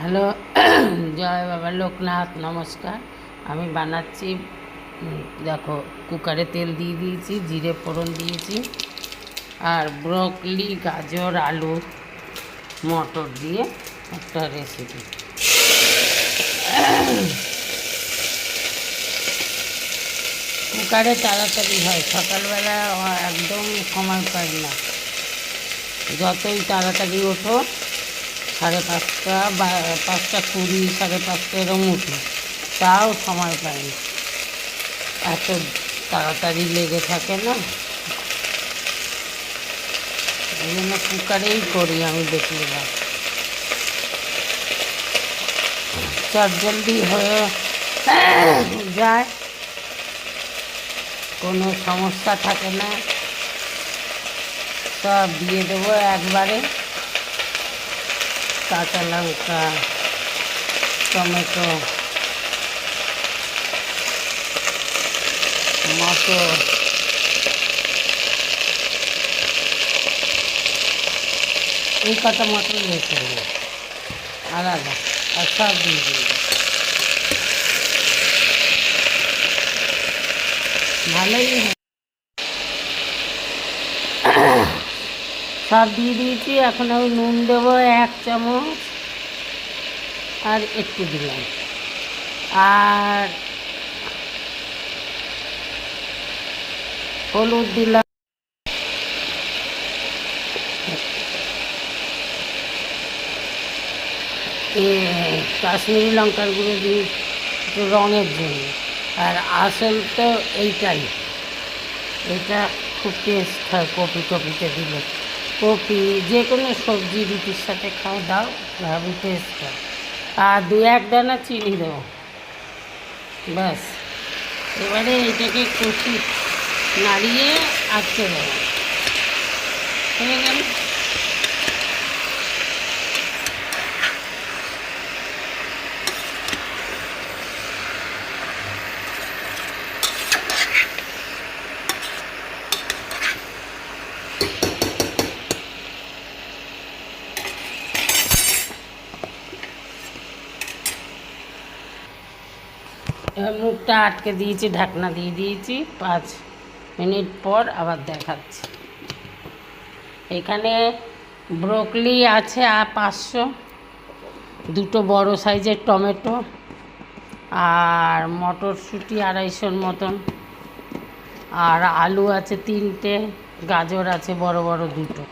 Hello, জয় বাবা লোকনাথ, নমস্কার। আমি বানাচ্ছি, দেখো কুকারে তেল দিয়ে দিয়েছি, জিরে ফোড়ন দিয়েছি, আর ব্রকলি, গাজর, আলু, মটর দিয়ে একটা রেসিপি। কুকারে তাড়াতাড়ি হয়, সকালবেলা একদম সময় পাই না। যতই তাড়াতাড়ি ওঠো, 5:30 বা 5:20, 5:30 এরম উঠি, তাও সময় পাই না, এত তাড়াতাড়ি লেগে থাকে না। এই জন্য কুকারেই করি আমি বেশিরভাগ, চটজলদি হয়ে যায়, কোনো সমস্যা থাকে না। সব দিয়ে দেবো একবারে, কাঁচা লঙ্কা, টমেটো, মটর, এই কটা মটর রেখে দেবো আলাদা, আর সব দিয়ে দেবো, ভালোই হয়। সব দিয়ে দিয়েছি, এখন আমি নুন দেবো 1 চামচ, আর একটু দিলাম, আর হলুদ দিলাম, কাশ্মীরি লঙ্কার গুঁড়ো দিই একটু রঙের জন্য। আর আসল তো এইটাই, এটা খুব টেস্ট হয় কপি টপিতে দিলে, কপি যে কোনো সবজি রুটির সাথে খাও, দাও, ভাবে টেস্ট হয়। আর 2-1 দানা চিনি দেবো, ব্যাস। এবারে এটাকে কষি নাড়িয়ে আটকে দেবো, হয়ে গেল। মুখটা আটকে দিয়েছি, ঢাকনা দিয়ে দিয়েছি, 5 মিনিট পর আবার দেখাচ্ছি। এখানে ব্রোকলি আছে আর 500, 2টো বড় সাইজের টমেটো, আর মটরশুঁটি 250-র মতন, আর আলু আছে 3টে, গাজর আছে বড় বড় 2টো।